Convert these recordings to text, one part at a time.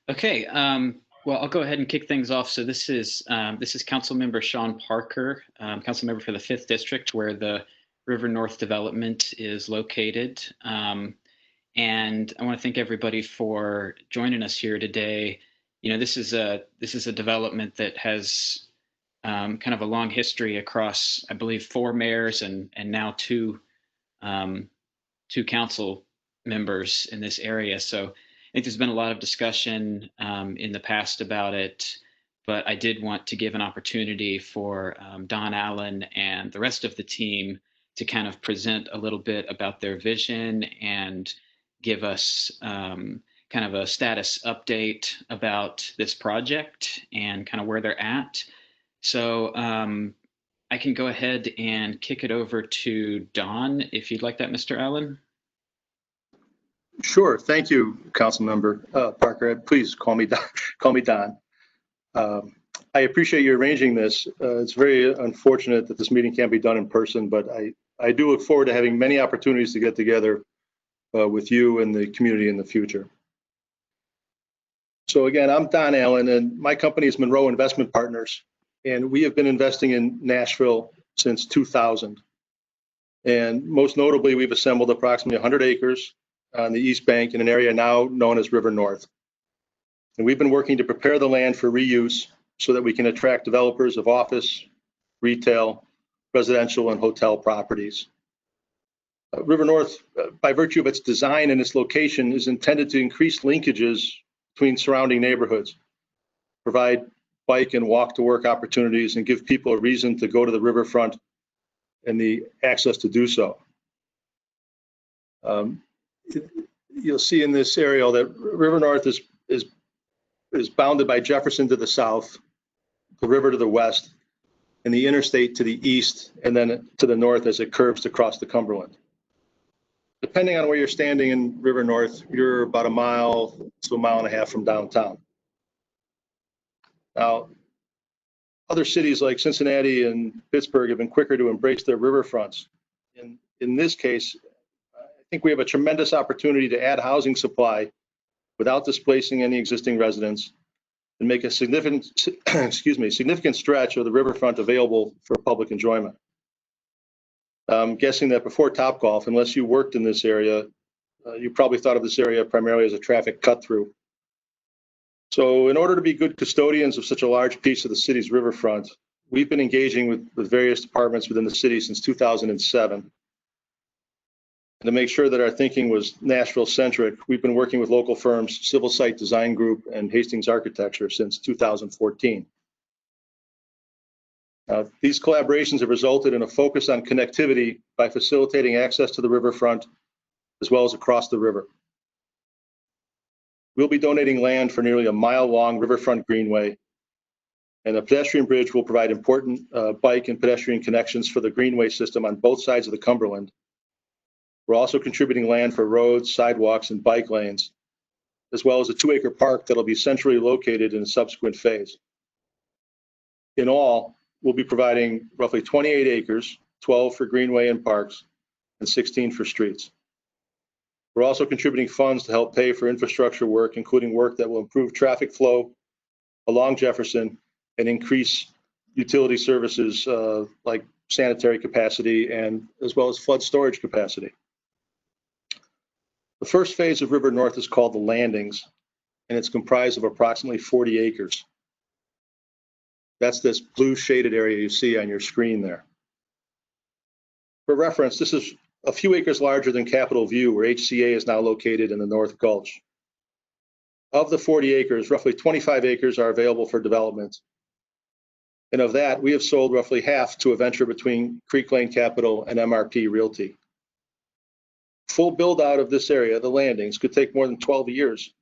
Okay, well, I'll go ahead and kick things off. So this is Councilmember Sean Parker, Councilmember for the 5th District, where the River North development is located. And I want to thank everybody for joining us here today. You know, this is a development that has kind of a long history across, I believe, 4 mayors and now um, 2 council members in this area. So I think there's been a lot of discussion in the past about it, but I did want to give an opportunity for Don Allen and the rest of the team to kind of present a little bit about their vision and give us kind of a status update about this project and kind of where they're at. So I can go ahead and kick it over to Don if you'd like that, Mr. Allen. Sure. Thank you, Councilmember Parker. Please call me Don. Call me Don. I appreciate you arranging this. It's very unfortunate that this meeting can't be done in person, but I do look forward to having many opportunities to get together with you and the community in the future. So again, I'm Don Allen, and my company is Monroe Investment Partners, and we have been investing in Nashville since 2000. And most notably, we've assembled approximately 100 acres on the East Bank in an area now known as River North. And we've been working to prepare the land for reuse so that we can attract developers of office, retail, residential, and hotel properties. River North, by virtue of its design and its location, is intended to increase linkages between surrounding neighborhoods, provide bike and walk to work opportunities, and give people a reason to go to the riverfront and the access to do so. You'll see in this aerial that River North is bounded by Jefferson to the south, the river to the west, and the interstate to the east, and then to the north as it curves across the Cumberland. Depending on where you're standing in River North, you're about a mile to a mile and a half from downtown. Now, other cities like Cincinnati and Pittsburgh have been quicker to embrace their riverfronts. In this case, I think we have a tremendous opportunity to add housing supply without displacing any existing residents and make a significant, significant stretch of the riverfront available for public enjoyment. I'm guessing that before Topgolf, unless you worked in this area, you probably thought of this area primarily as a traffic cut-through. So in order to be good custodians of such a large piece of the city's riverfront, we've been engaging with various departments within the city since 2007. And to make sure that our thinking was Nashville-centric, we've been working with local firms, Civil Site Design Group and Hastings Architecture since 2014. These collaborations have resulted in a focus on connectivity by facilitating access to the riverfront as well as across the river. We'll be donating land for nearly a mile-long riverfront greenway, and the pedestrian bridge will provide important bike and pedestrian connections for the greenway system on both sides of the Cumberland. We're also contributing land for roads, sidewalks, and bike lanes, as well as a 2-acre park that'll be centrally located in a subsequent phase. In all, we'll be providing roughly 28 acres, 12 for greenway and parks, and 16 for streets. We're also contributing funds to help pay for infrastructure work, including work that will improve traffic flow along Jefferson and increase utility services like sanitary capacity and as well as flood storage capacity. The first phase of River North is called the Landings, and it's comprised of approximately 40 acres. That's this blue shaded area you see on your screen there. For reference, this is a few acres larger than Capitol View, where HCA is now located in the North Gulch. Of the 40 acres, roughly 25 acres are available for development. And of that, we have sold roughly half to a venture between Creek Lane Capital and MRP Realty. Full build out of this area, the Landings, could take more than 12 years.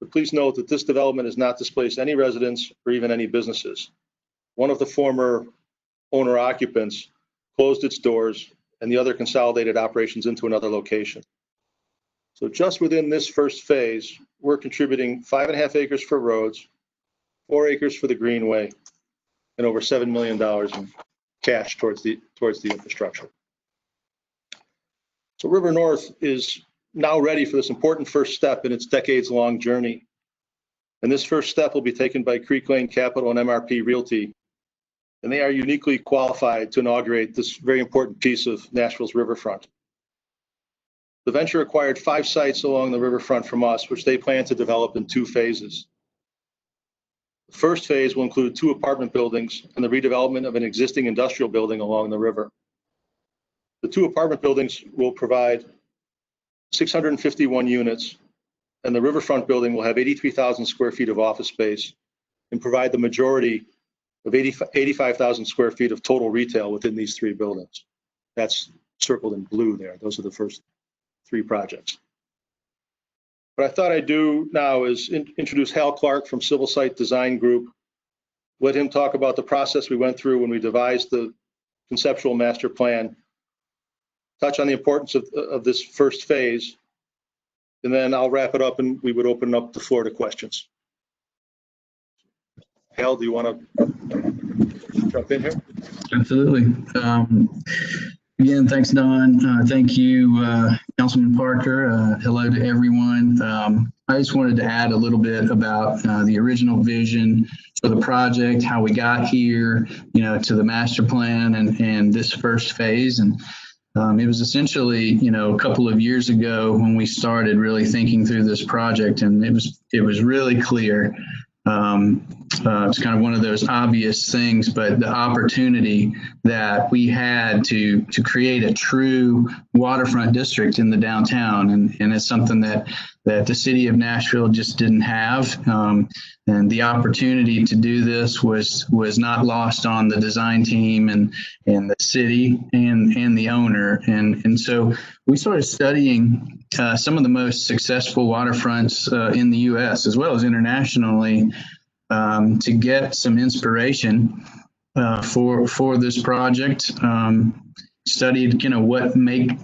But please note that this development has not displaced any residents or even any businesses. One of the former owner occupants closed its doors and the other consolidated operations into another location. So just within this first phase, we're contributing 5.5 acres for roads, 4 acres for the greenway, and over $7 million in cash towards the infrastructure. So River North is now ready for this important first step in its decades-long journey And this first step will be taken by Creek Lane Capital and MRP Realty. And they are uniquely qualified to inaugurate this very important piece of Nashville's riverfront. The venture acquired 5 sites along the riverfront from us, which they plan to develop in 2 phases. The first phase will include 2 apartment buildings and the redevelopment of an existing industrial building along the river. The 2 apartment buildings will provide 651 units, and the riverfront building will have 83,000 square feet of office space and provide the majority of 85,000 square feet of total retail within these 3 buildings. That's circled in blue there. Those are the first 3 projects. What I thought I'd do now is introduce Hal Clark from Civil Site Design Group. Let him talk about the process we went through when we devised the conceptual master plan, touch on the importance of this first phase, and then I'll wrap it up and we would open up the floor to questions. Hal, do you want to jump in here? Absolutely. Again, thanks, Don. Thank you, Councilman Parker. Hello to everyone. I just wanted to add a little bit about the original vision for the project, how we got here, to the master plan and this first phase. And it was essentially, a couple of years ago when we started really thinking through this project, and it was really clear. It's kind of one of those obvious things, but the opportunity that we had to create a true waterfront district in the downtown, and it's something that the city of Nashville just didn't have. And the opportunity to do this was not lost on the design team and the city and the owner. And so we started studying some of the most successful waterfronts in the U.S. as well as internationally to get some inspiration for this project. Studied, what made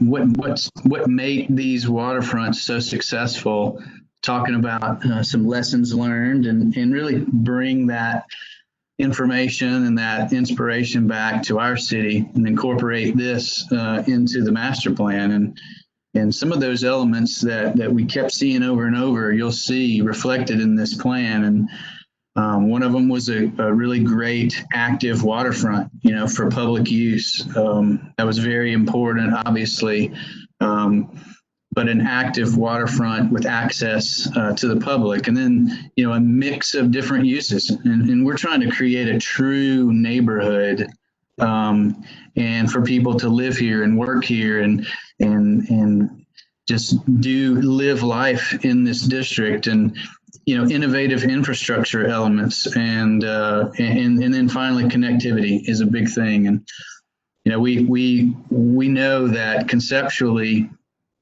these waterfronts so successful, talking about some lessons learned and really bring that information and that inspiration back to our city and incorporate this into the master plan. And some of those elements that we kept seeing over and over, you'll see reflected in this plan. And one of them was a really great active waterfront, for public use. That was very important, obviously, but an active waterfront with access to the public. And then, a mix of different uses. And we're trying to create a true neighborhood and for people to live here and work here and just live life in this district. And innovative infrastructure elements and then finally connectivity is a big thing. And we know that conceptually,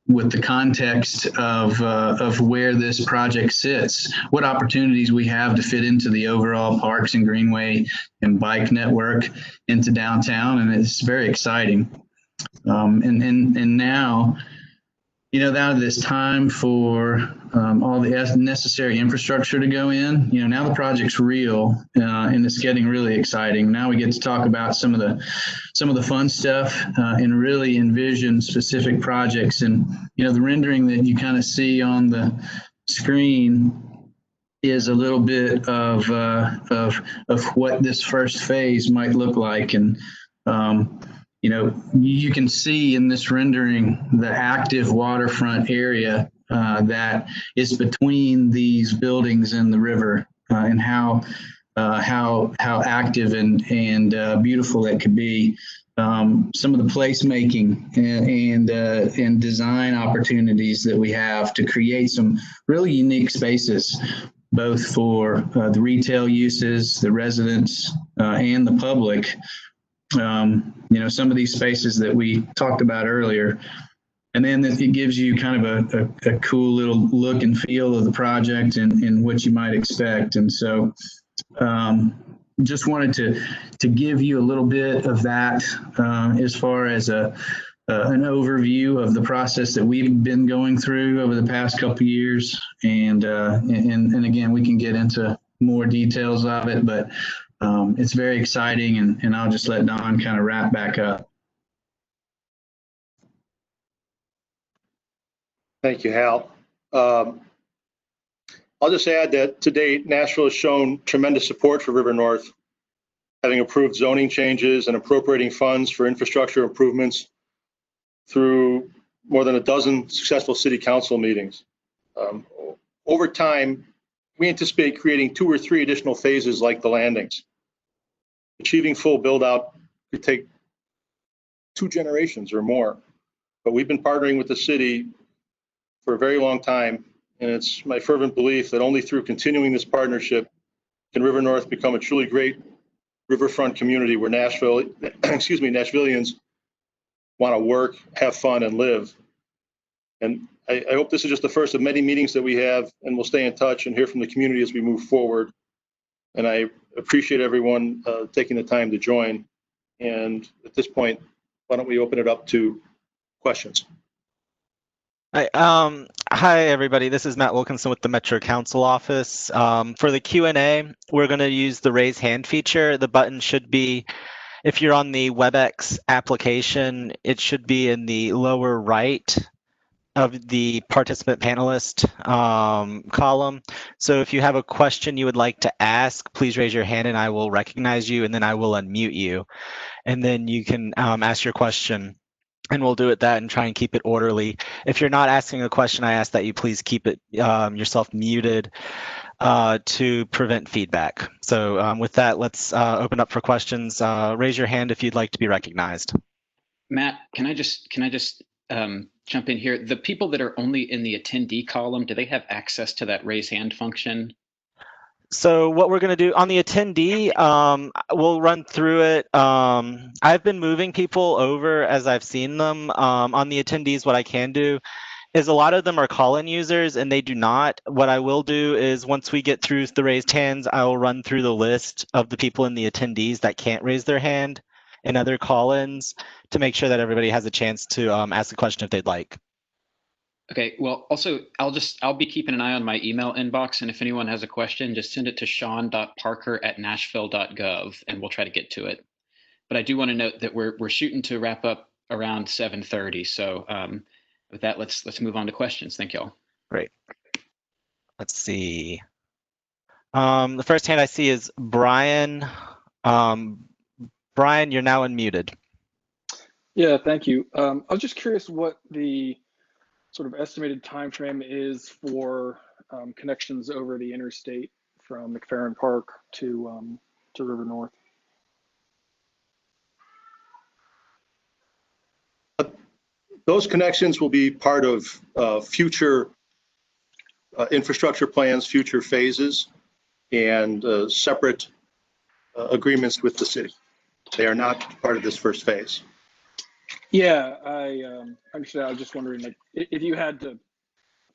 with the context of where this project sits, what opportunities we have to fit into the overall parks and greenway and bike network into downtown, and it's very exciting. And now, now that it's time for all the necessary infrastructure to go in, now the project's real and it's getting really exciting. Now we get to talk about some of the fun stuff and really envision specific projects. And the rendering that you kind of see on the screen is a little bit of what this first phase might look like. And you can see in this rendering the active waterfront area that is between these buildings and the river, and how active and beautiful it could be. Some of the placemaking and design opportunities that we have to create some really unique spaces, both for the retail uses, the residents, and the public. Some of these spaces that we talked about earlier, and then it gives you kind of a cool little look and feel of the project and what you might expect. And so just wanted to give you a little bit of that as far as an overview of the process that we've been going through over the past couple of years. And again, we can get into more details of it, but it's very exciting, and I'll just let Don kind of wrap back up. Thank you, Hal. I'll I'll just add that to date, Nashville has shown tremendous support for River North, having approved zoning changes and appropriating funds for infrastructure improvements through more than a dozen successful city council meetings. Over time, we anticipate creating 2 or 3 additional phases like the landings. Achieving full build out could take 2 generations or more, but we've been partnering with the city for a very long time, and it's my fervent belief that only through continuing this partnership can River North become a truly great riverfront community where Nashvillians want to work, have fun, and live. And I hope this is just the first of many meetings that we have, and we'll stay in touch and hear from the community as we move forward. And I appreciate everyone taking the time to join. And at this point, why don't we open it up to questions? Hi, everybody. This is Matt Wilkinson with the Metro Council office. For the Q&A, we're going to use the raise hand feature. The button should be, if you're on the WebEx application, it should be in the lower right of the participant panelist column. So if you have a question you would like to ask, please raise your hand and I will recognize you, and then I will unmute you. And then you can ask your question. And we'll do it that and try and keep it orderly. If you're not asking a question, I ask that you please keep it yourself muted to prevent feedback. So with that, let's open up for questions. Raise your hand if you'd like to be recognized. Matt, can I just jump in here? The people that are only in the attendee column, do they have access to that raise hand function? So what we're going to do on the attendee, we'll run through it. I've been moving people over as I've seen them. On the attendees, what I can do is a lot of them are call-in users and they do not. What I will do is once we get through the raised hands, I will run through the list of the people in the attendees that can't raise their hand and other call-ins to make sure that everybody has a chance to ask a question if they'd like. Okay, well, also, I'll be keeping an eye on my email inbox, and if anyone has a question, just send it to sean.parker@nashville.gov, and we'll try to get to it. But I do want to note that we're shooting to wrap up around 7:30. So with that, let's move on to questions. Thank y'all. Great. Let's see. The first hand I see is Brian. Brian, you're now unmuted. Yeah, thank you. I was just curious what the sort of estimated time frame is for connections over the interstate from McFerrin Park to River North. Those connections will be part of future infrastructure plans, future phases, and separate agreements with the city. They are not part of this first phase. Yeah, I understand. I was just wondering, like, if you had to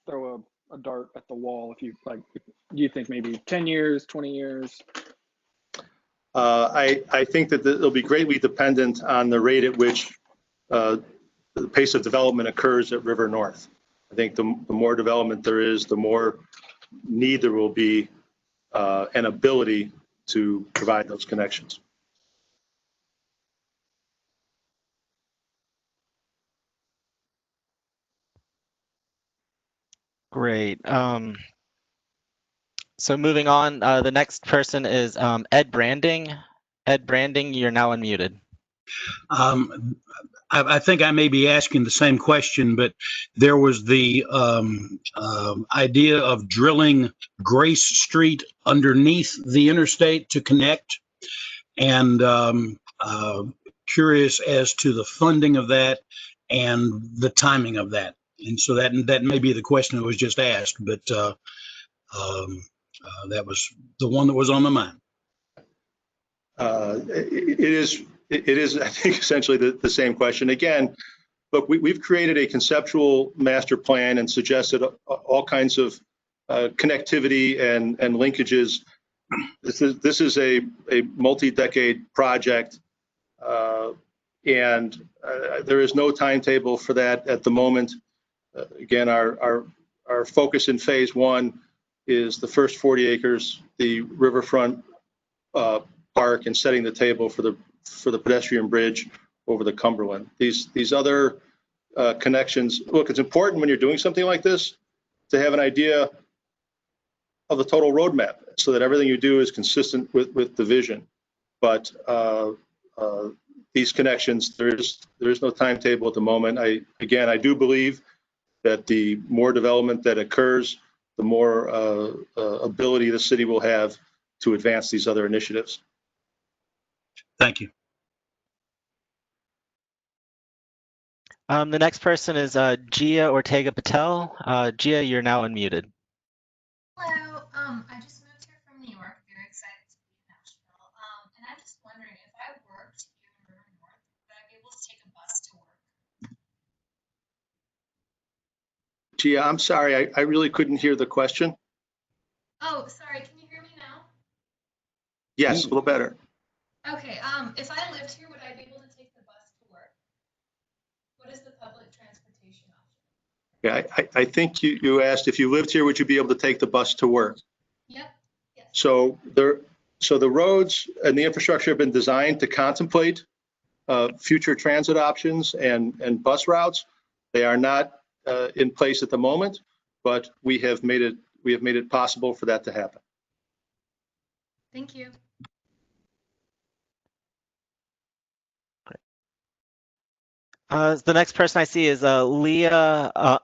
throw a dart at the wall, if you like, do you think maybe 10 years, 20 years? I think that it'll be greatly dependent on the rate at which the pace of development occurs at River North. I think the more development there is, the more need there will be and ability to provide those connections. Great. So moving on, the next person is Ed Branding. Ed Branding, you're now unmuted. I think I may be asking the same question, but there was the idea of drilling Grace Street underneath the interstate to connect, and curious as to the funding of that and the timing of that. And so that may be the question that was just asked, but that was the one that was on my mind. It is, I think, essentially the same question. Again, look, we've created a conceptual master plan and suggested all kinds of connectivity and linkages. This is a multi-decade project, and there is no timetable for that at the moment. Again, our focus in phase one is the first 40 acres, the riverfront park, and setting the table for the pedestrian bridge over the Cumberland. These other connections. Look, it's important when you're doing something like this to have an idea the total roadmap, so that everything you do is consistent with the vision. But these connections, there is no timetable at the moment. I do believe that the more development that occurs, the more ability the city will have to advance these other initiatives. Thank you. The next person is Gia Ortega Patel. Gia, you're now unmuted. Hello. I just moved here from New York. Very excited to be in Nashville. And I'm just wondering, if I worked here in River North, would I be able to take a bus to work? Gia, I'm sorry, I really couldn't hear the question. Oh, sorry. Can you hear me now? Yes, a little better. Okay. If I lived here, would I be able to take the bus to work? What is the public transportation option? Yeah, I think you asked if you lived here, would you be able to take the bus to work? Yep. Yes. So the roads and the infrastructure have been designed to contemplate future transit options and bus routes. They are not in place at the moment, but we have made it possible for that to happen. Thank you. The next person I see is Lee Hoffling.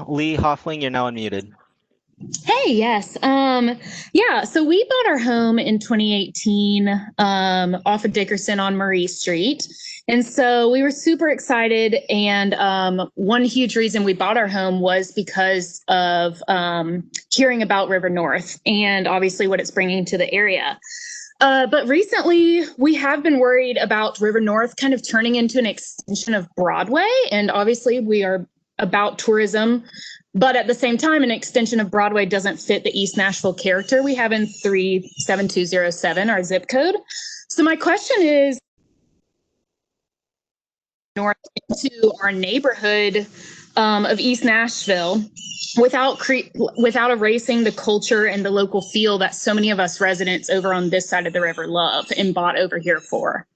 Lee Hoffling, you're now unmuted. Hey, yes. Yeah, so we bought our home in 2018 off of Dickerson on Marie Street. And so we were super excited. And one huge reason we bought our home was because of hearing about River North and obviously what it's bringing to the area. But recently, we have been worried about River North kind of turning into an extension of Broadway. And obviously, we are about tourism. But at the same time, an extension of Broadway doesn't fit the East Nashville character we have in 37207, our zip code. So my question is, north into our neighborhood of East Nashville without erasing the culture and the local feel that so many of us residents over on this side of the river love and bought over here for.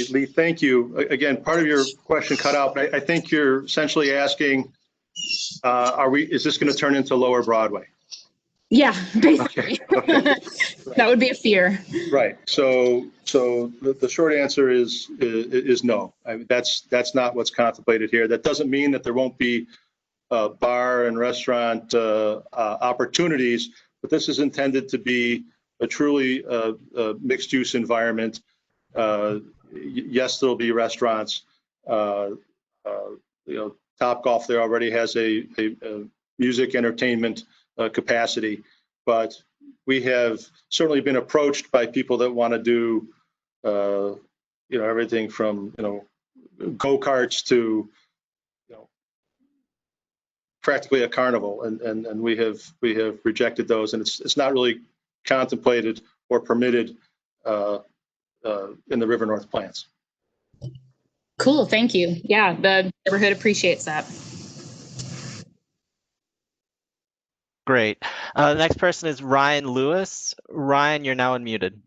Lee, thank you. Again, part of your question cut out, but I think you're essentially asking, is this going to turn into Lower Broadway? Yeah, basically. Okay. That would be a fear. Right. So the short answer is no. I mean, that's not what's contemplated here. That doesn't mean that there won't be bar and restaurant opportunities, but this is intended to be a truly mixed use environment. Yes, there'll be restaurants. Topgolf there already has a music entertainment capacity, but we have certainly been approached by people that want to do, everything from go-karts to practically a carnival, and we have rejected those, and it's not really contemplated or permitted in the River North plans. Cool, thank you. Yeah, the neighborhood appreciates that. Great. The next person is Ryan Lewis. Ryan, you're now unmuted.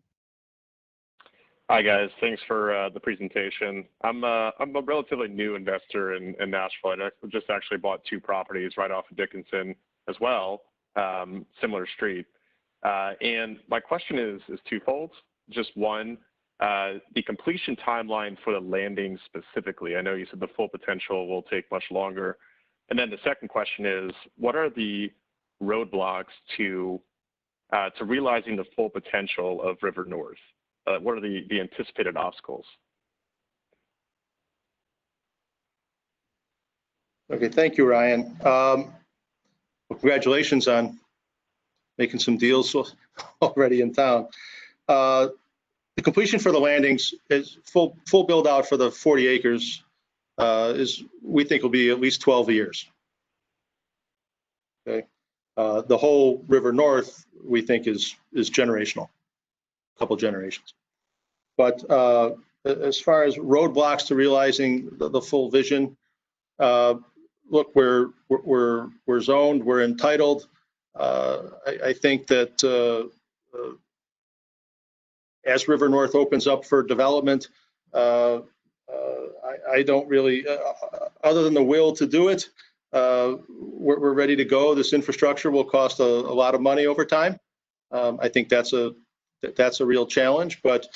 Hi guys, thanks for the presentation. I'm a relatively new investor in Nashville. I just actually bought 2 properties right off of Dickinson as well, similar street. And my question is twofold. Just one, the completion timeline for the landing specifically. I know you said the full potential will take much longer. And then the second question is, what are the roadblocks to realizing the full potential of River North? What are the anticipated obstacles? Okay, thank you, Ryan. Well, congratulations on making some deals already in town. The completion for the landings is full build out for the 40 acres we think will be at least 12 years. Okay. The whole River North, we think, is generational, a couple generations. But as far as roadblocks to realizing the full vision, look, we're zoned, we're entitled. I think that as River North opens up for development, I don't really, other than the will to do it, we're ready to go. This infrastructure will cost a lot of money over time. I think that's a real challenge, but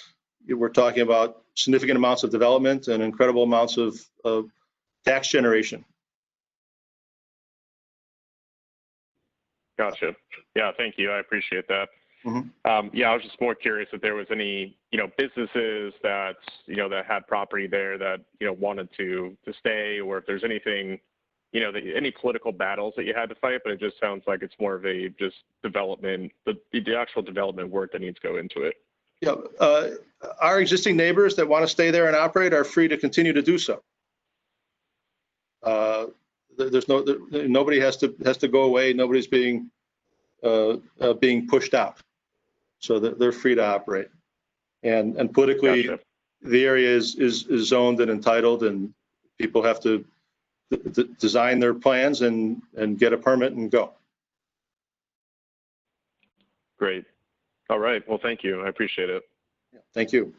we're talking about significant amounts of development and incredible amounts of tax generation. Gotcha. Yeah, thank you. I appreciate that. Mm-hmm. Yeah, I was just more curious if there was any, businesses that, that had property there that, wanted to stay, or if there's anything, any political battles that you had to fight, but it just sounds like it's more of a just development, the actual development work that needs to go into it. Yeah, our existing neighbors that want to stay there and operate are free to continue to do so. There's nobody has to go away. Nobody's being pushed out, so they're free to operate. And politically, Gotcha. The area is zoned and entitled, and people have to design their plans and get a permit and go. Great. All right. Well, thank you. I appreciate it. Thank you.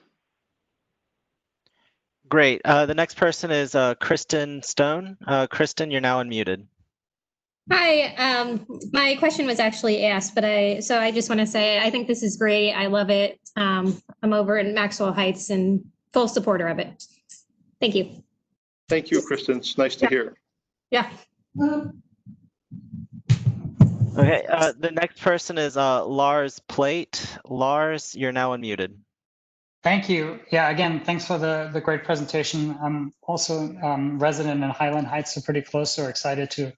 Great. The next person is Kristen Stone. Kristen, you're now unmuted. Hi, my question was actually asked, but I just want to say I think this is great. I love it. I'm over in Maxwell Heights and full supporter of it. Thank you. Thank you, Kristen. It's nice to hear. Yeah. Okay. The next person is Lars Plate. Lars, you're now unmuted. Thank you. Yeah, again, thanks for the great presentation. I'm also resident in Highland Heights, so pretty close, so excited to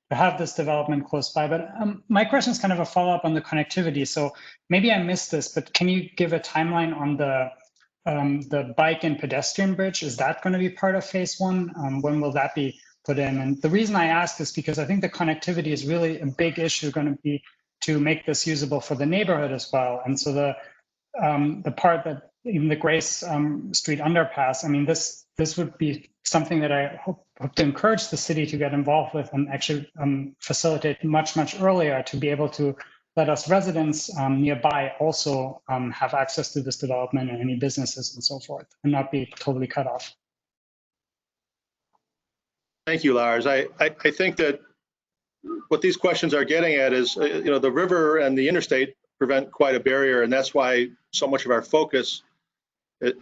have this development close by. But my question is kind of a follow-up on the connectivity. So maybe I missed this, but can you give a timeline on the bike and pedestrian bridge? Is that going to be part of phase one? When will that be put in? And the reason I ask is because I think the connectivity is really a big issue going to be to make this usable for the neighborhood as well. And so the part that even the Grace Street underpass, I mean, this would be something that I hope to encourage the city to get involved with and actually facilitate much earlier to be able to let us residents nearby also have access to this development and any businesses and so forth, and not be totally cut off. Thank you, Lars. I think that what these questions are getting at is, the river and the interstate prevent quite a barrier, and that's why so much of our focus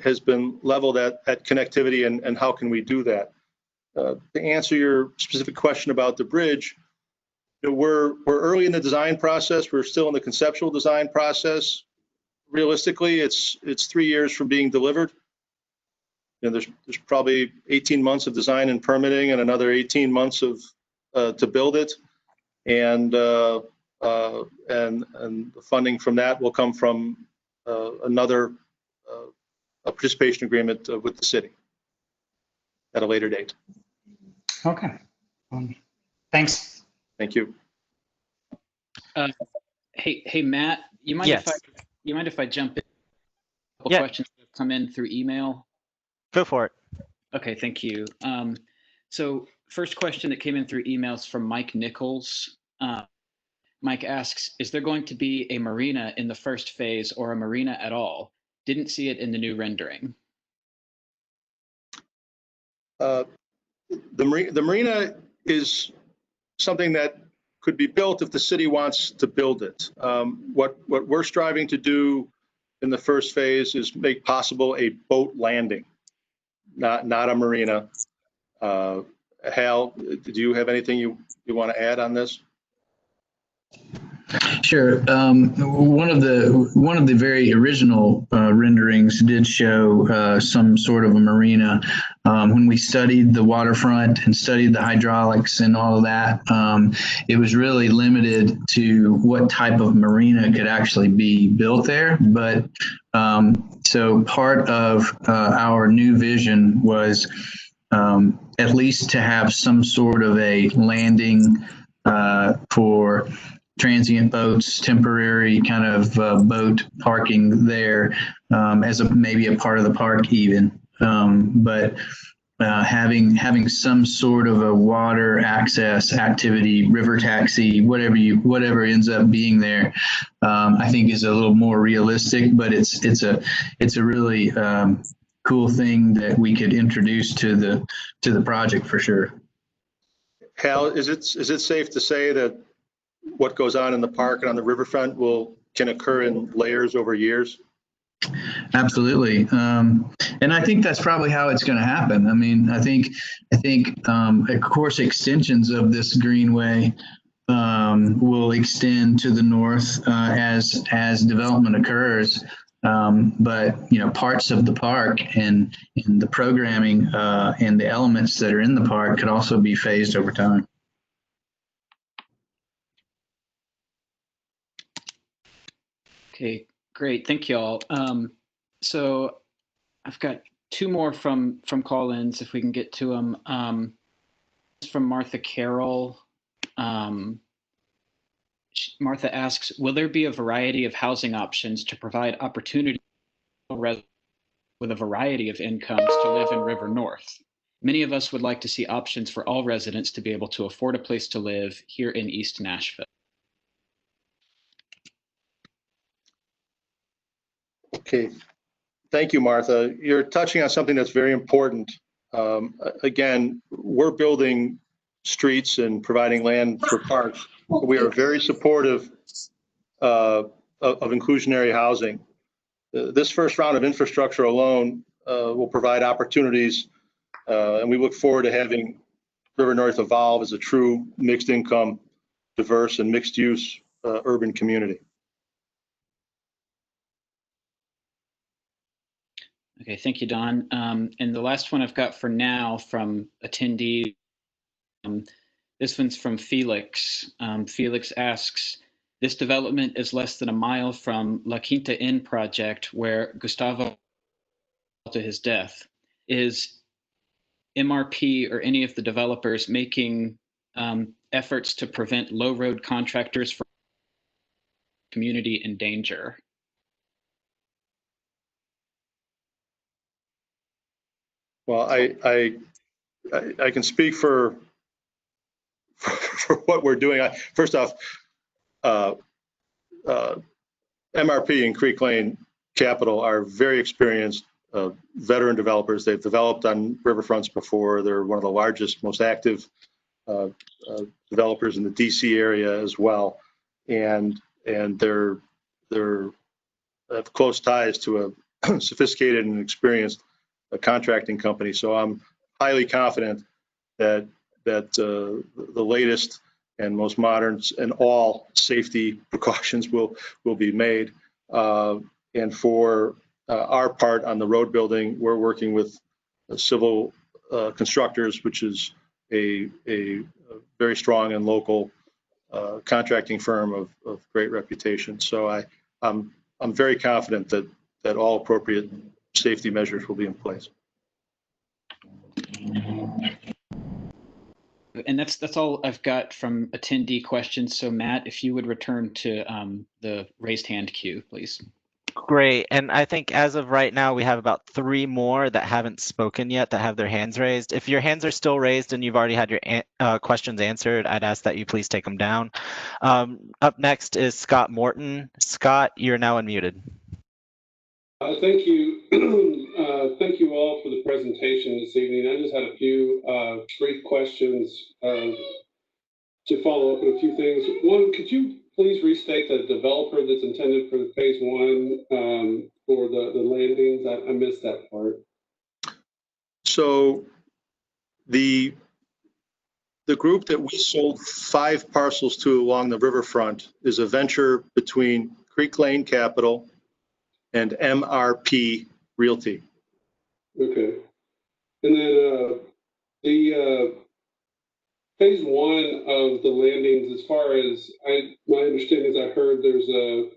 has been leveled at connectivity and how can we do that. To answer your specific question about the bridge, we're early in the design process. We're still in the conceptual design process. Realistically, it's 3 years from being delivered. There's probably 18 months of design and permitting and another 18 months of to build it, and the funding from that will come from another a participation agreement with the city at a later date. Okay. Thanks. Thank you. Hey, Matt, you mind if I jump in? A couple questions that have come in through email. Go for it. Okay, thank you. So first question that came in through emails from Mike Nichols. Mike asks, is there going to be a marina in the first phase or a marina at all? Didn't see it in the new rendering. The marina is something that could be built if the city wants to build it. What we're striving to do in the first phase is make possible a boat landing, not a marina. Hal, do you have anything you want to add on this? Sure. One of the very original renderings did show some sort of a marina. When we studied the waterfront and studied the hydraulics and all of that, it was really limited to what type of marina could actually be built there. But so part of our new vision was at least to have some sort of a landing for transient boats, temporary kind of boat parking there as maybe a part of the park even. But having some sort of a water access activity, river taxi, whatever ends up being there, I think is a little more realistic. But it's a really cool thing that we could introduce to the project for sure. Hal, is it safe to say that what goes on in the park and on the riverfront can occur in layers over years? Absolutely. And I think that's probably how it's going to happen. I mean, I think of course, extensions of this greenway will extend to the north as development occurs. But parts of the park and the programming and the elements that are in the park could also be phased over time. Okay, great. Thank you all. So I've got two more from call-ins, if we can get to them. From Martha Carroll. Martha asks, will there be a variety of housing options to provide opportunity with a variety of incomes to live in River North? Many of us would like to see options for all residents to be able to afford a place to live here in East Nashville. Okay, thank you, Martha. You're touching on something that's very important. Again, we're building streets and providing land for parks. We are very supportive of inclusionary housing. This first round of infrastructure alone will provide opportunities, and we look forward to having River North evolve as a true mixed income, diverse, and mixed use urban community. Okay, thank you, Don. And the last one I've got for now from attendee, this one's from Felix. Felix asks, this development is less than a mile from La Quinta Inn project where Gustavo to his death. Is MRP or any of the developers making efforts to prevent low road contractors from community in danger? Well, I can speak for what we're doing. First off, MRP and Creek Lane Capital are very experienced veteran developers. They've developed on riverfronts before. They're one of the largest, most active developers in the DC area as well, and they're have close ties to a sophisticated and experienced contracting company. So I'm highly confident that the latest and most modern and all safety precautions will be made. And for our part on the road building, we're working with civil constructors, which is a very strong and local contracting firm of great reputation. So I'm very confident that all appropriate safety measures will be in place. And that's all I've got from attendee questions. So Matt, if you would return to the raised hand queue, please. Great. And I think as of right now, we have about 3 more that haven't spoken yet that have their hands raised. If your hands are still raised and you've already had your questions answered, I'd ask that you please take them down. Up next is Scott Morton. Scott, you're now unmuted. Thank you. Thank you all for the presentation this evening. I just had a few brief questions to follow up on a few things. One, could you please restate the developer that's intended for the phase 1 for the landings? I missed that part. So the group that we sold 5 parcels to along the riverfront is a venture between Creek Lane Capital and MRP Realty. Okay. And then the phase 1 of the landings, as far as my understanding is, I heard there's a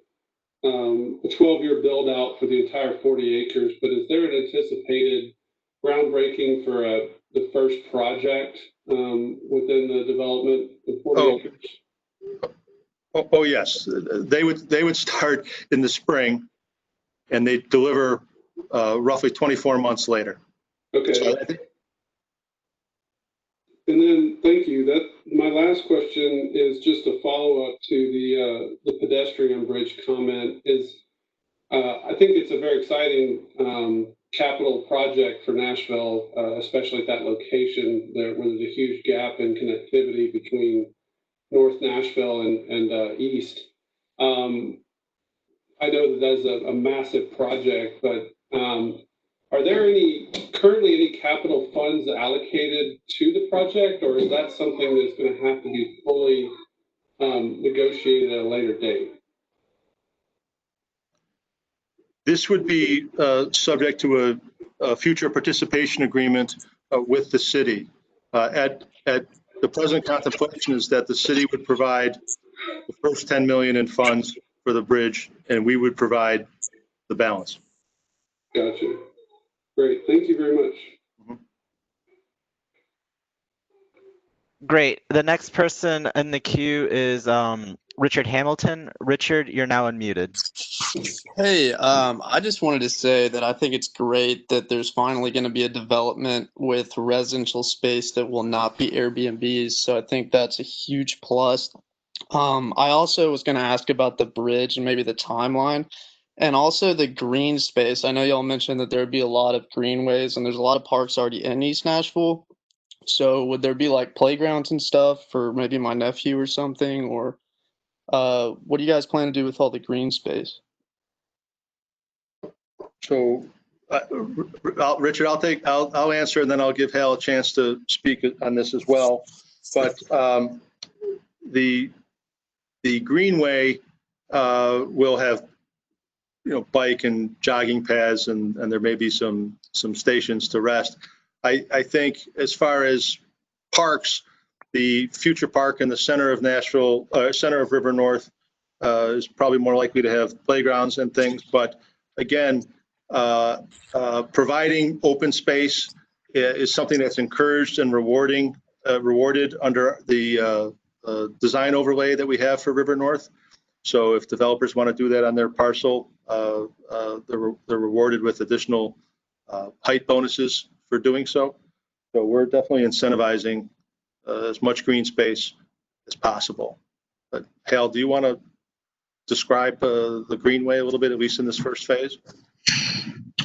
12-year build out for the entire 40 acres, but is there an anticipated groundbreaking for the first project within the development of 40 acres? Oh yes, they would start in the spring, and they deliver roughly 24 months later. Okay. So and then, thank you. My last question is just a follow-up to the pedestrian bridge comment. I think it's a very exciting capital project for Nashville, especially at that location there, where there's a huge gap in connectivity between North Nashville and East. I know that that's a massive project, but are there currently any capital funds allocated to the project, or is that something that's going to have to be fully negotiated at a later date? This would be subject to a future participation agreement with the city. At the present contemplation is that the city would provide the first 10 million in funds for the bridge, and we would provide the balance. Gotcha. Great. Thank you very much. Great. The next person in the queue is Richard Hamilton. Richard, you're now unmuted. Hey, I just wanted to say that I think it's great that there's finally going to be a development with residential space that will not be Airbnbs. So I think that's a huge plus. I also was going to ask about the bridge and maybe the timeline and also the green space. I know y'all mentioned that there would be a lot of greenways and there's a lot of parks already in East Nashville. So would there be like playgrounds and stuff for maybe my nephew or something? Or what do you guys plan to do with all the green space? So, Richard, I'll answer, and then I'll give Hal a chance to speak on this as well. But the greenway will have, bike and jogging paths, and there may be some stations to rest. I think as far as parks, the future park in the center of Nashville, center of River North, is probably more likely to have playgrounds and things. But again, providing open space is something that's encouraged and rewarded under the design overlay that we have for River North. So if developers want to do that on their parcel, they're rewarded with additional height bonuses for doing so. So we're definitely incentivizing as much green space as possible. But Hal, do you want to describe the greenway a little bit, at least in this first phase?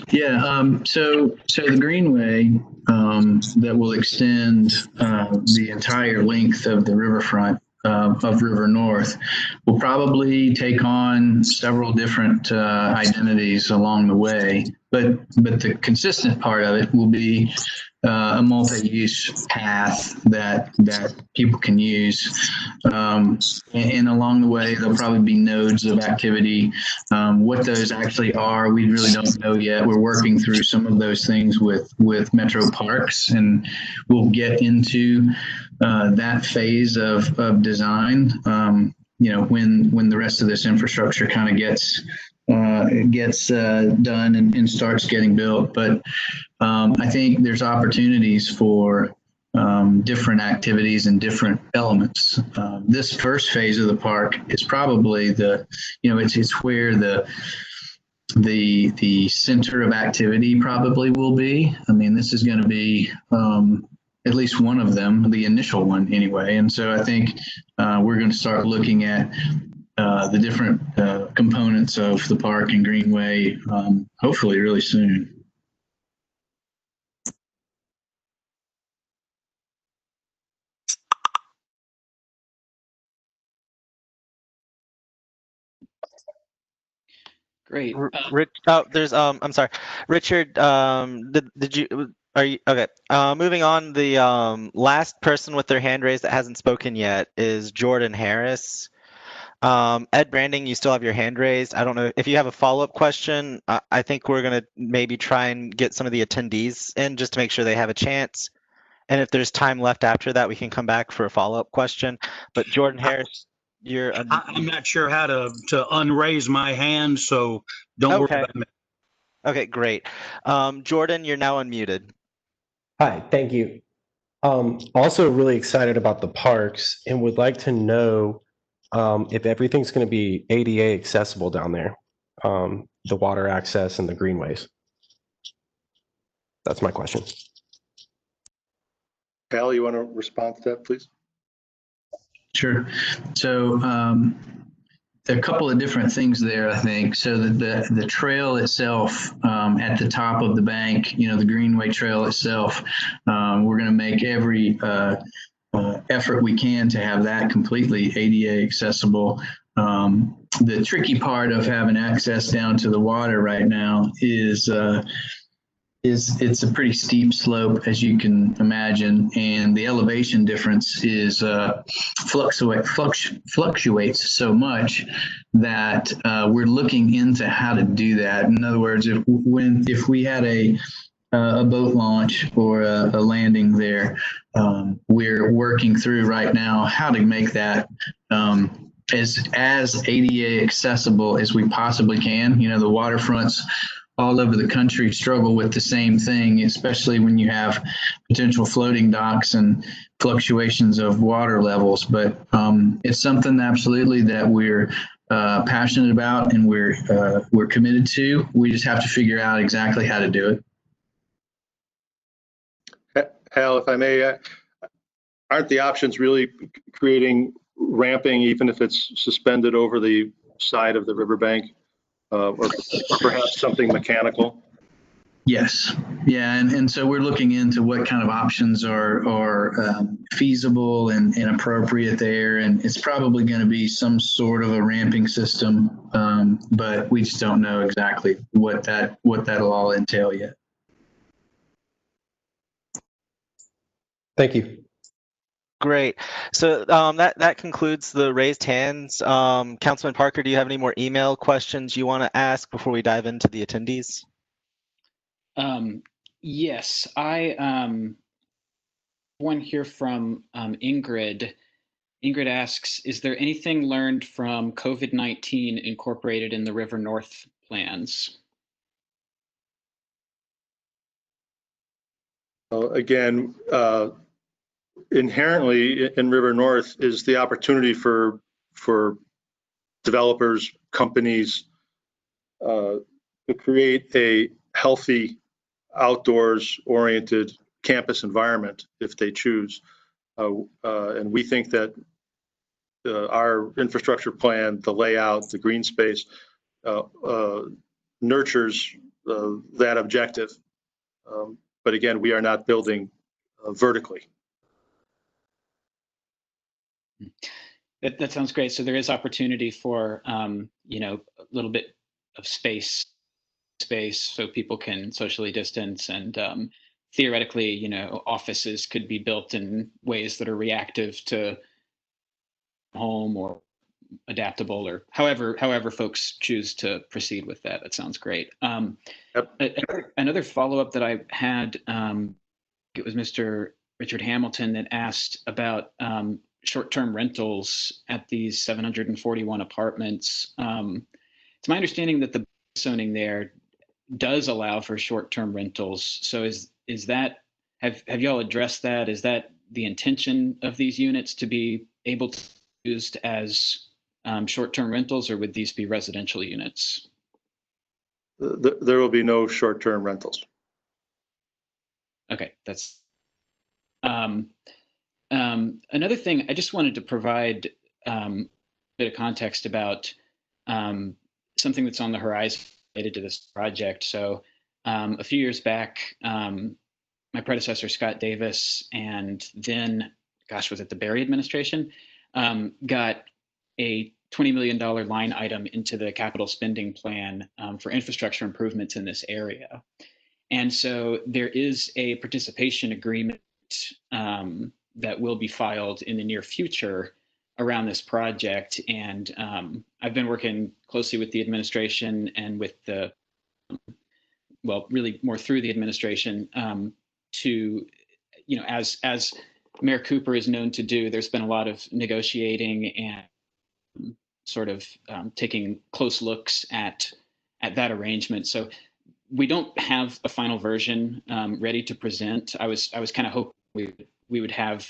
Yeah, so the greenway that will extend the entire length of the riverfront of River North will probably take on several different identities along the way, but the consistent part of it will be a multi-use path that people can use. And along the way, there'll probably be nodes of activity. What those actually are, we really don't know yet. We're working through some of those things with Metro Parks, and we'll get into that phase of design, when the rest of this infrastructure kind of gets done and starts getting built. But I think there's opportunities for different activities and different elements. This first phase of the park is probably it's where the center of activity probably will be. I mean, this is going to be at least one of them, the initial one anyway. And so I think we're going to start looking at the different components of the park and greenway, hopefully really soon. Great. I'm sorry, Richard. Are you okay? Moving on, the last person with their hand raised that hasn't spoken yet is Jordan Harris. Ed Branding, you still have your hand raised. I don't know if you have a follow-up question. I think we're gonna maybe try and get some of the attendees in just to make sure they have a chance. And if there's time left after that, we can come back for a follow-up question. But Jordan Harris, I'm not sure how to unraise my hand, so don't worry about me. Okay, great. Jordan, you're now unmuted. Hi, thank you. Also really excited about the parks and would like to know if everything's going to be ADA accessible down there, the water access and the greenways. That's my question. Hal, you want to respond to that, please? Sure. So a couple of different things there, I think. So the trail itself at the top of the bank, the Greenway Trail itself, we're going to make every effort we can to have that completely ADA accessible. The tricky part of having access down to the water right now is it's a pretty steep slope, as you can imagine, and the elevation difference is fluctuates so much that we're looking into how to do that. In other words, if we had a boat launch or a landing there, we're working through right now how to make that as ADA accessible as we possibly can. The waterfronts all over the country struggle with the same thing, especially when you have potential floating docks and fluctuations of water levels. But it's something absolutely that we're passionate about and we're committed to. We just have to figure out exactly how to do it. Hal, if I may, aren't the options really creating ramping, even if it's suspended over the side of the riverbank? Or perhaps something mechanical? Yes. Yeah. And so we're looking into what kind of options are feasible and appropriate there. And it's probably going to be some sort of a ramping system, but we just don't know exactly what that'll all entail yet. Thank you. Great. So that concludes the raised hands. Councilman Parker, do you have any more email questions you want to ask before we dive into the attendees? Yes, I one here from Ingrid. Ingrid asks, is there anything learned from COVID-19 incorporated in the River North plans? Again, inherently in River North is the opportunity for developers, companies to create a healthy, outdoors-oriented campus environment if they choose. And we think that our infrastructure plan, the layout, the green space nurtures that objective. But again, we are not building vertically. That sounds great. So there is opportunity for a little bit of space so people can socially distance, and theoretically, offices could be built in ways that are reactive to home or adaptable, or however folks choose to proceed with that. That sounds great. Another follow-up that I had, it was Mr. Richard Hamilton that asked about short-term rentals at these 741 apartments. It's my understanding that the zoning there does allow for short-term rentals. So is that, have y'all addressed that? Is that the intention of these units to be able to be used as short-term rentals, or would these be residential units? There will be no short-term rentals. Okay, that's another thing. I just wanted to provide a bit of context about something that's on the horizon related to this project. So a few years back, my predecessor, Scott Davis, and then, gosh, was it the Berry administration, got a $20 million line item into the capital spending plan for infrastructure improvements in this area. And so there is a participation agreement that will be filed in the near future around this project. And I've been working closely with the administration and with the, well, really more through the administration to, as Mayor Cooper is known to do, there's been a lot of negotiating and sort of taking close looks at that arrangement. So we don't have a final version ready to present. I was kind of hoping we would have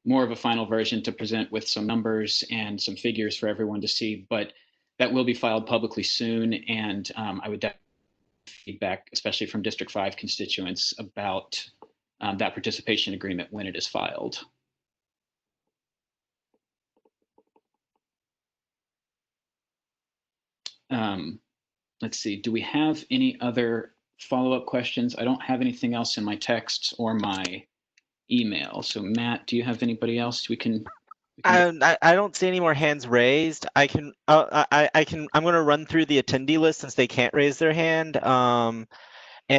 more of a final version to present with some numbers and some figures for everyone to see, but that will be filed publicly soon. And I would definitely feedback, especially from District 5 constituents, about that participation agreement when it is filed. let's see, do we have any other follow-up questions? I don't have anything else in my texts or my email. So Matt, do you have anybody else we can? I don't see any more hands raised. I can, I'm going to run through the attendee list since they can't raise their hand. And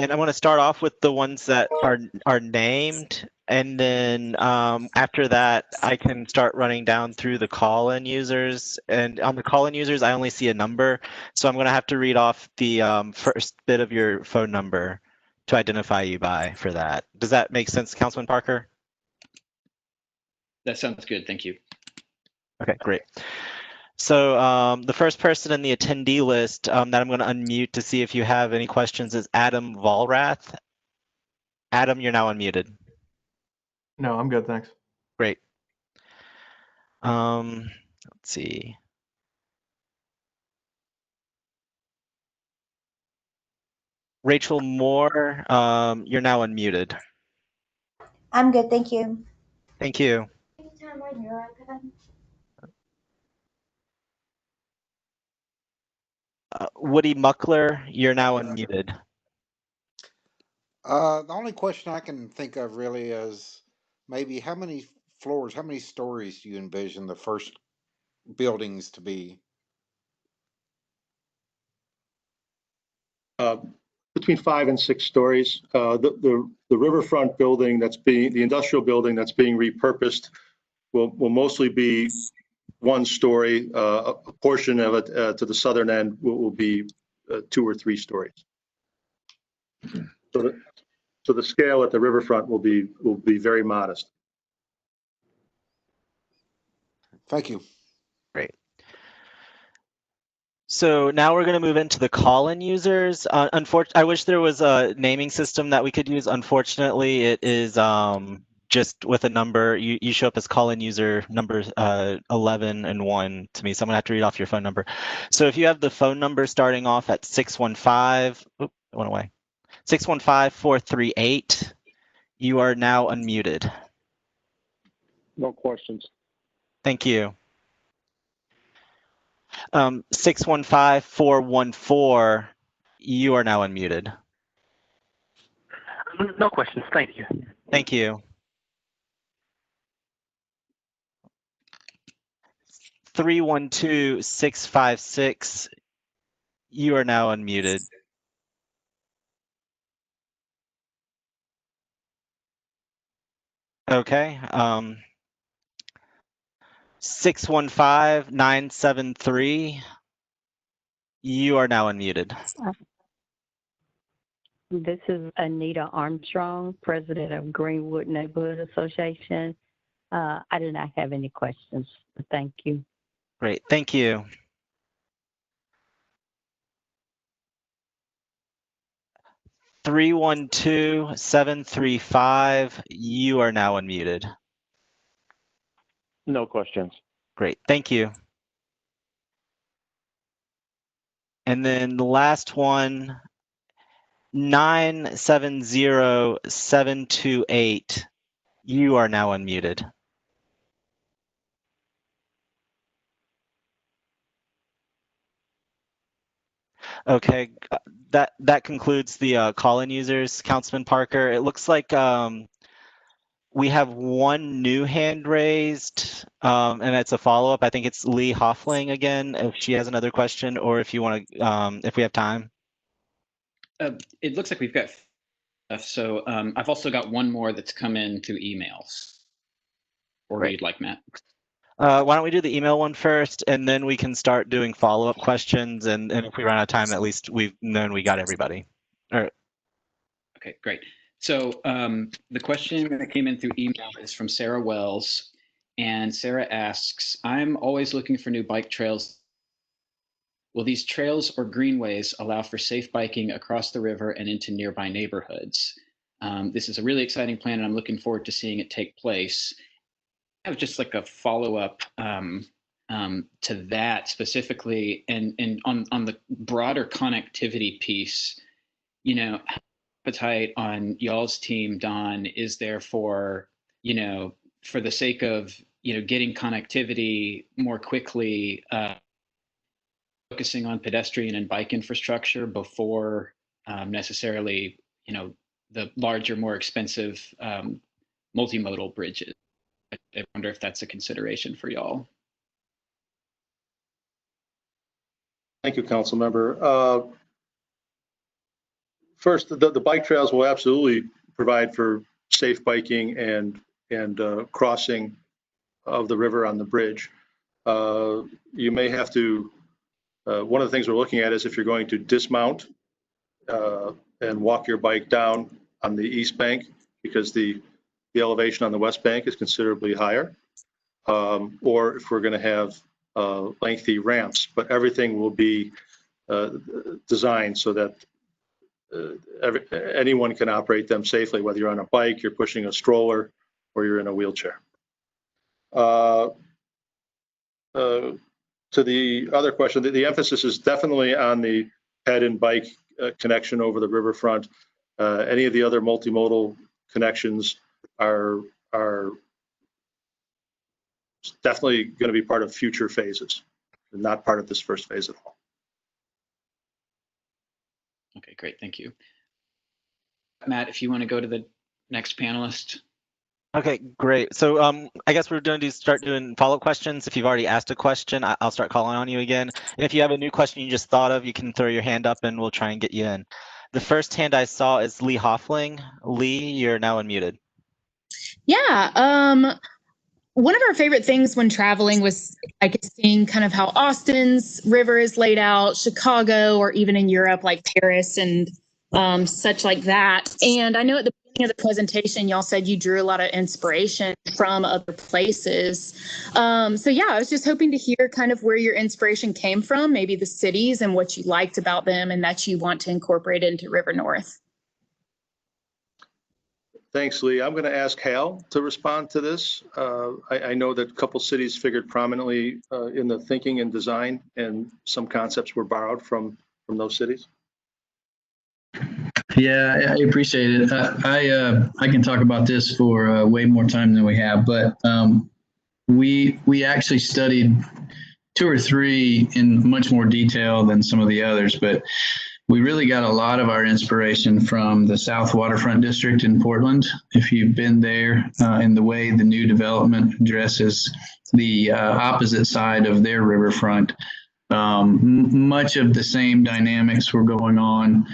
I'm going to start off with the ones that are named. And then after that, I can start running down through the call-in users. And on the call-in users, I only see a number. So I'm going to have to read off the first bit of your phone number to identify you by for that. Does that make sense, Councilman Parker? That sounds good. Thank you. Okay, great. So the first person in the attendee list that I'm going to unmute to see if you have any questions is Adam Volrath. Adam, you're now unmuted. No, I'm good, thanks. Great. Let's see. Rachel Moore, you're now unmuted. I'm good, thank you. Thank you. Woody Muckler, you're now unmuted. The only question I can think of really is maybe how many floors, how many stories do you envision the first buildings to be? Between 5 and 6 stories. The riverfront building the industrial building that's being repurposed will mostly be 1 story. A portion of it to the southern end will be 2 or 3 stories. So the scale at the riverfront will be very modest. Thank you. Great. So now we're going to move into the call-in users. I wish there was a naming system that we could use. Unfortunately, it is just with a number. You show up as call-in user number 11 and 1 to me. So I'm going to have to read off your phone number. So if you have the phone number starting off at 615, it went away. 615-438, you are now unmuted. No questions. Thank you. 615-414, you are now unmuted. No questions. Thank you. Thank you. 312-656, you are now unmuted. Okay. 615-973, you are now unmuted. This is Anita Armstrong, president of Greenwood Neighborhood Association. I do not have any questions, but thank you. Great, thank you. Three 312-735, you are now unmuted. No questions. Great, thank you. And then the last one, 970-728, you are now unmuted. Okay, that concludes the call-in users, Councilman Parker. It looks like we have 1 new hand raised, and it's a follow-up. I think it's Lee Hoffling again, if she has another question, or if you want to, if we have time. It looks like we've got stuff. So I've also got 1 more that's come in through emails. Or Great. you'd like, Matt? Why don't we do the email one first, and then we can start doing follow-up questions, and if we run out of time, at least we've known we got everybody. All right. Okay, great. So the question that came in through email is from Sarah Wells, and Sarah asks, I'm always looking for new bike trails. Will these trails or greenways allow for safe biking across the river and into nearby neighborhoods? This is a really exciting plan, and I'm looking forward to seeing it take place. I have just like a follow-up to that specifically, and on the broader connectivity piece, you know, appetite on y'all's team, Don, is there for, you know, for the sake of, you know, getting connectivity more quickly focusing on pedestrian and bike infrastructure before necessarily, the larger, more expensive multimodal bridges. I wonder if that's a consideration for y'all. Thank you, Council Member. First, the bike trails will absolutely provide for safe biking and crossing of the river on the bridge. You may have to, one of the things we're looking at is if you're going to dismount and walk your bike down on the east bank, because the elevation on the west bank is considerably higher, or if we're going to have lengthy ramps, but everything will be designed so that anyone can operate them safely, whether you're on a bike, you're pushing a stroller, or you're in a wheelchair. To the other question, the emphasis is definitely on the ped and bike connection over the riverfront. Any of the other multimodal connections are definitely going to be part of future phases, and not part of this first phase at all. Okay, great, thank you. Matt, if you want to go to the next panelist. Okay, great. So I guess we're going to start doing follow-up questions. If you've already asked a question, I'll start calling on you again. And if you have a new question you just thought of, you can throw your hand up and we'll try and get you in. The first hand I saw is Lee Hoffling. Lee, you're now unmuted. Yeah, one of our favorite things when traveling was, I guess, seeing kind of how Austin's river is laid out, Chicago, or even in Europe, like Paris and such like that. And I know at the beginning of the presentation, y'all said you drew a lot of inspiration from other places. So yeah, I was just hoping to hear kind of where your inspiration came from, maybe the cities and what you liked about them and that you want to incorporate into River North. Thanks, Lee. I'm going to ask Hal to respond to this. I know that a couple cities figured prominently in the thinking and design, and some concepts were borrowed from those cities. Yeah, I appreciate it. I can talk about this for way more time than we have, but we actually studied 2 or 3 in much more detail than some of the others, but we really got a lot of our inspiration from the South Waterfront District in Portland. If you've been there, in the way the new development addresses the opposite side of their riverfront, much of the same dynamics were going on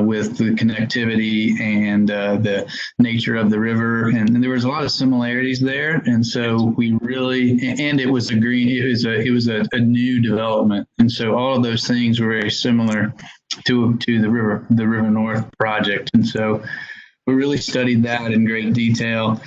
with the connectivity and the nature of the river, and there was a lot of similarities there. And so we really, and it was a new development, and so all of those things were very similar to the River North project. And so we really studied that in great detail.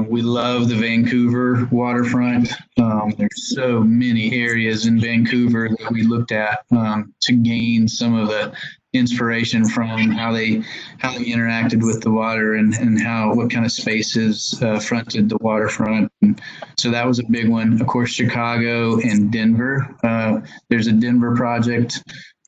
We love the Vancouver waterfront. There's so many areas in Vancouver that we looked at to gain some of the inspiration from how they interacted with the water and what kind of spaces fronted the waterfront. And so that was a big one. Of course, Chicago and Denver. There's a Denver project,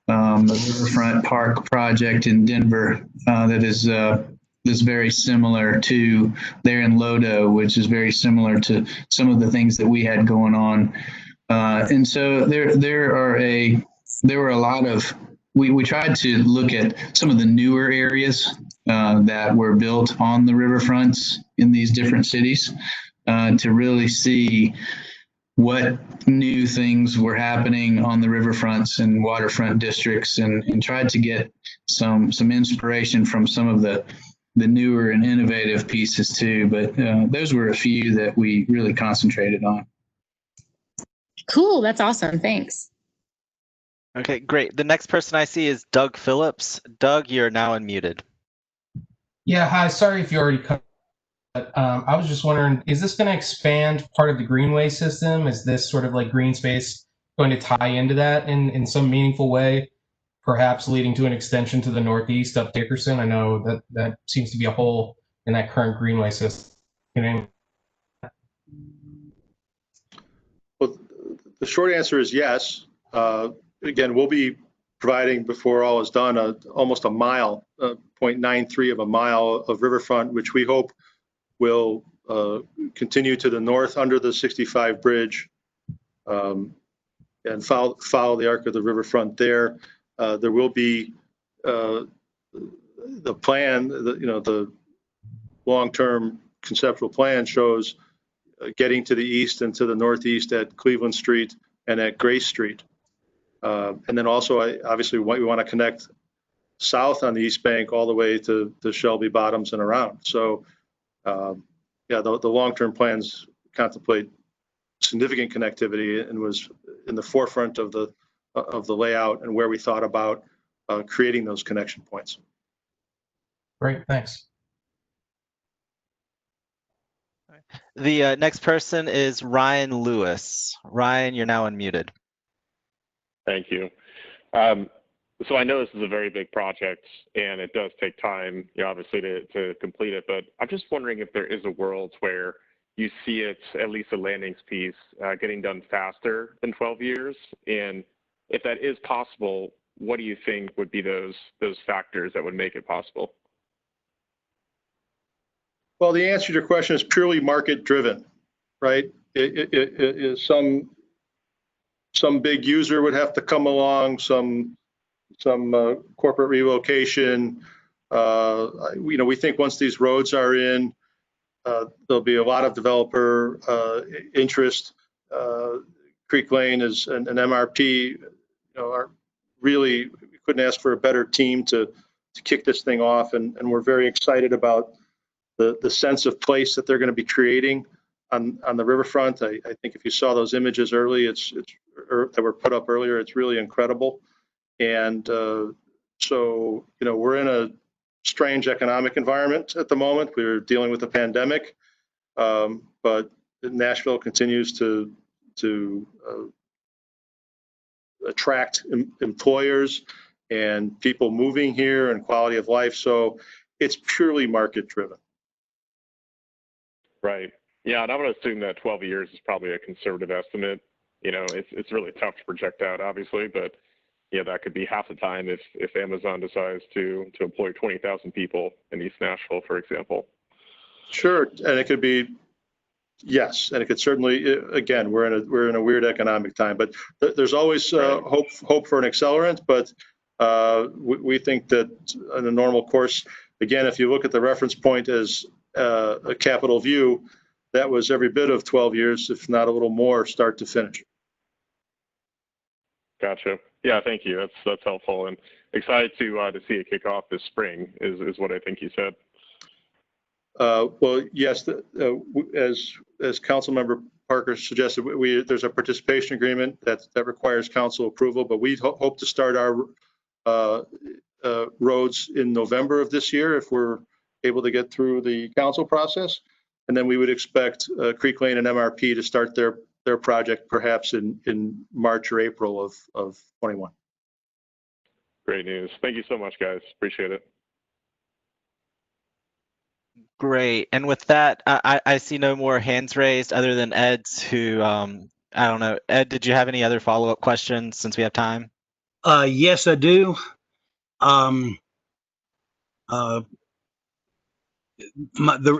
the Riverfront Park project in Denver that is very similar to there in Lodo, which is very similar to some of the things that we had going on. And so there were a lot of, we tried to look at some of the newer areas that were built on the riverfronts in these different cities to really see what new things were happening on the riverfronts and waterfront districts, and tried to get some inspiration from some of the newer and innovative pieces too. But those were a few that we really concentrated on. Cool, that's awesome, thanks. Okay, great. The next person I see is Doug Phillips. Doug, you're now unmuted. Yeah, hi, sorry if you already covered. I was just wondering, is this going to expand part of the greenway system? Is this sort of like green space going to tie into that in some meaningful way, perhaps leading to an extension to the northeast up Dickerson? I know that seems to be a hole in that current greenway system. Well, the short answer is yes. Again, we'll be providing, before all is done, almost a mile, 0.93 of a mile of riverfront, which we hope will continue to the north under the 65 bridge, and follow the arc of the riverfront there. There will be the plan, the long-term conceptual plan shows getting to the east and to the northeast at Cleveland Street and at Grace Street. And then also, obviously, we want to connect south on the East Bank all the way to Shelby Bottoms and around. So, yeah, the long-term plans contemplate significant connectivity and was in the forefront of the layout and where we thought about creating those connection points. Great, thanks. The next person is Ryan Lewis. Ryan, you're now unmuted. Thank you. So I know this is a very big project and it does take time, obviously, to complete it, but I'm just wondering if there is a world where you see it, at least the landings piece, getting done faster than 12 years. And if that is possible, what do you think would be those factors that would make it possible? Well, the answer to your question is purely market driven, right? Some big user would have to come along, some corporate relocation. We think once these roads are in, there'll be a lot of developer interest. Creek Lane and MRP, are really, we couldn't ask for a better team to kick this thing off, and we're very excited about the sense of place that they're going to be creating on the riverfront. I think if you saw those images early, that were put up earlier, it's really incredible. And so, we're in a strange economic environment at the moment. We're dealing with a pandemic, but Nashville continues to attract employers and people moving here and quality of life. So it's purely market driven. Right. Yeah, and I would assume that 12 years is probably a conservative estimate. It's really tough to project out, obviously, but that could be half the time if Amazon decides to employ 20,000 people in East Nashville, for example. Sure, and it could be, yes, and it could certainly. Again, we're in a weird economic time, but there's always hope for an accelerant. But we think that in a normal course, again, if you look at the reference point as a capital view, that was every bit of 12 years, if not a little more, start to finish. Gotcha. Yeah, thank you. That's helpful, and excited to see it kick off this spring is what I think you said. Well, yes, as Councilmember Parker suggested, there's a participation agreement that requires council approval, but we hope to start our roads in November of this year if we're able to get through the council process, and then we would expect Creek Lane and MRP to start their project perhaps in March or April of 21. Great news. Thank you so much, guys. Appreciate it. Great. And with that, I see no more hands raised other than Ed's who, I don't know. Ed, did you have any other follow-up questions since we have time? Yes, I do. The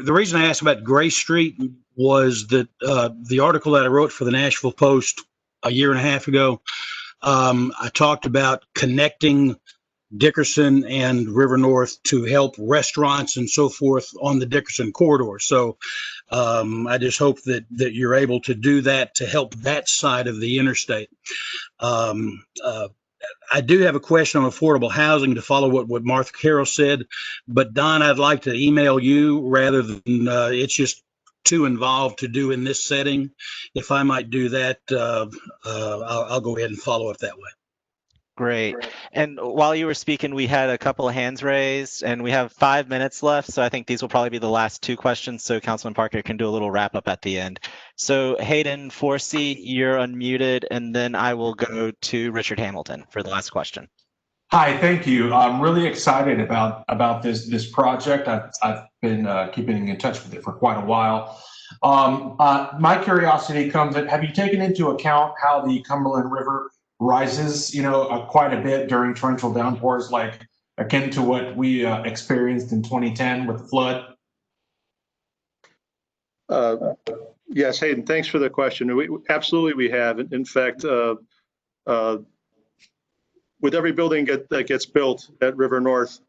reason I asked about Grace Street was that the article that I wrote for the Nashville Post a year and a half ago, I talked about connecting Dickerson and River North to help restaurants and so forth on the Dickerson corridor. So I just hope that you're able to do that to help that side of the interstate. I do have a question on affordable housing to follow what Martha Carroll said, but Don, I'd like to email you rather than it's just too involved to do in this setting. If I might do that, I'll go ahead and follow up that way. Great. And while you were speaking, we had a couple of hands raised and we have 5 minutes left. So I think these will probably be the last two questions. So Councilman Parker can do a little wrap up at the end. So Hayden Forsey, you're unmuted, and then I will go to Richard Hamilton for the last question. Hi, thank you. I'm really excited about this project. I've been keeping in touch with it for quite a while. My curiosity comes at, have you taken into account how the Cumberland River rises, quite a bit during torrential downpours, like akin to what we experienced in 2010 with the flood? Yes, Hayden, thanks for the question. Absolutely, we have. In fact, with every building that gets built at River North,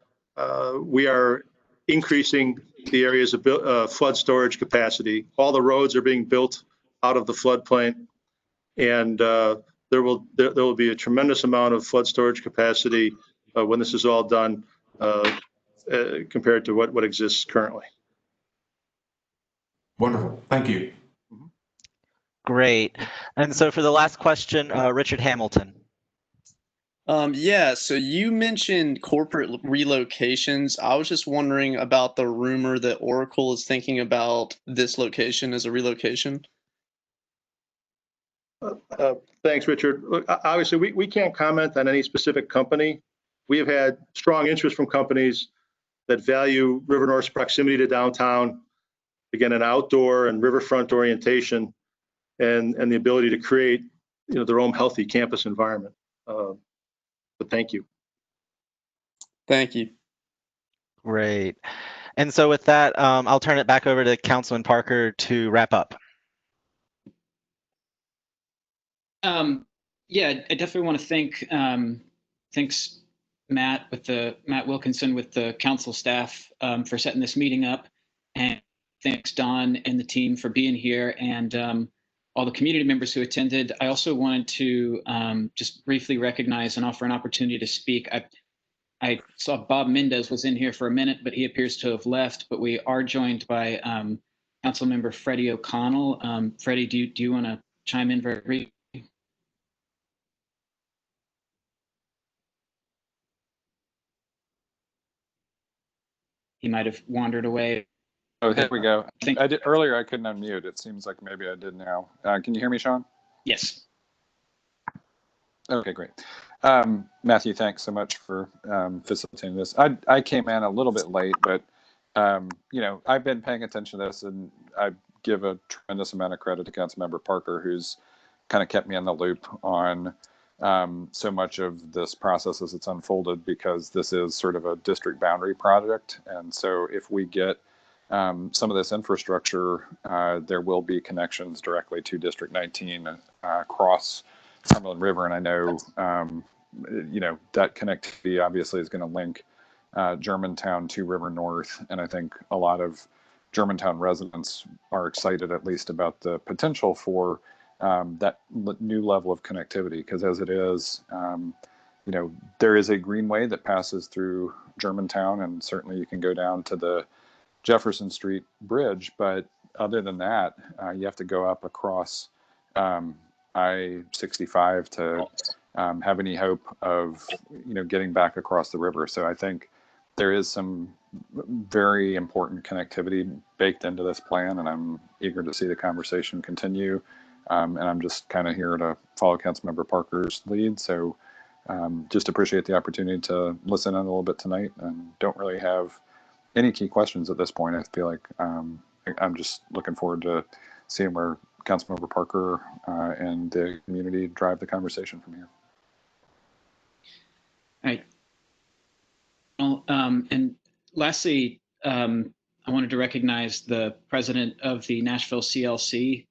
we are increasing the areas of flood storage capacity. All the roads are being built out of the floodplain, and there will be a tremendous amount of flood storage capacity when this is all done compared to what exists currently. Wonderful. Thank you. Great. And so for the last question, Richard Hamilton. Yeah, so you mentioned corporate relocations. I was just wondering about the rumor that Oracle is thinking about this location as a relocation. Thanks, Richard. Look, obviously, we can't comment on any specific company. We have had strong interest from companies that value River North's proximity to downtown, again, an outdoor and riverfront orientation, and the ability to create, their own healthy campus environment. But thank you. Thank you. Great. And so with that, I'll turn it back over to Councilman Parker to wrap up. Yeah, I definitely want to thanks Matt Wilkinson with the council staff for setting this meeting up, and thanks Don and the team for being here, and all the community members who attended. I also wanted to just briefly recognize and offer an opportunity to speak. I saw Bob Mendez was in here for a minute, but he appears to have left. But we are joined by Councilmember Freddie O'Connell. Freddie, do you want to chime in very briefly? He might have wandered away. Oh, here we go. I did earlier. I couldn't unmute. It seems like maybe I did now. Can you hear me, Sean? Yes. Okay, great. Matthew, thanks so much for facilitating this. I came in a little bit late, but I've been paying attention to this, and I give a tremendous amount of credit to Councilmember Parker, who's kind of kept me in the loop on so much of this process as it's unfolded, because this is sort of a district boundary project. And so if we get some of this infrastructure, there will be connections directly to District 19 across Cumberland River. And I know, that connectivity obviously is going to link Germantown to River North. And I think a lot of Germantown residents are excited, at least, about the potential for that new level of connectivity, because as it is, there is a greenway that passes through Germantown, and certainly you can go down to the Jefferson Street Bridge, but other than that, you have to go up across I-65 to have any hope of getting back across the river. So I think there is some very important connectivity baked into this plan, and I'm eager to see the conversation continue. And I'm just kind of here to follow Councilmember Parker's lead. So just appreciate the opportunity to listen in a little bit tonight, and don't really have any key questions at this point. I feel like I'm just looking forward to seeing where Councilmember Parker and the community drive the conversation from here. All right. Well, and lastly, I wanted to recognize the president of the Nashville CLC,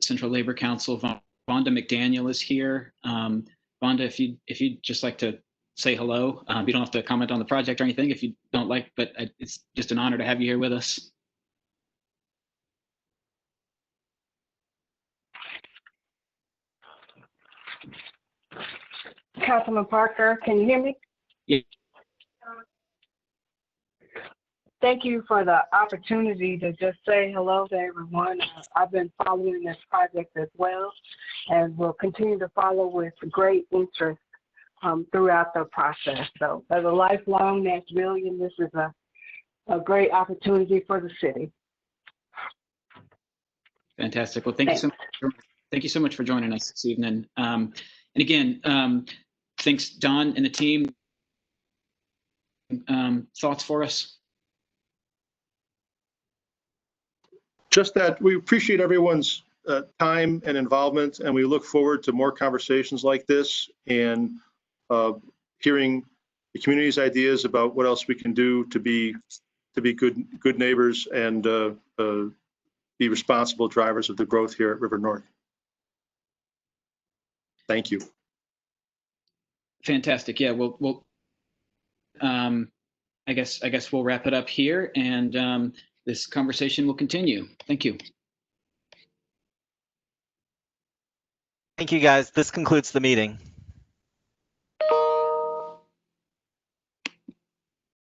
Central Labor Council, Vonda McDaniel, is here. Vonda, if you'd just like to say hello, you don't have to comment on the project or anything if you don't like, but it's just an honor to have you here with us. Councilman Parker, can you hear me? Yeah. Thank you for the opportunity to just say hello to everyone. I've been following this project as well, and will continue to follow with great interest throughout the process. So as a lifelong Nashvilleian, this is a great opportunity for the city. Fantastic. Well, thank you so much for joining us this evening. And again, thanks, Don and the team. Thoughts for us? Just that we appreciate everyone's time and involvement, and we look forward to more conversations like this, and hearing the community's ideas about what else we can do to be good neighbors and be responsible drivers of the growth here at River North. Thank you. Fantastic. Yeah, I guess we'll wrap it up here, and this conversation will continue. Thank you. Thank you, guys. This concludes the meeting.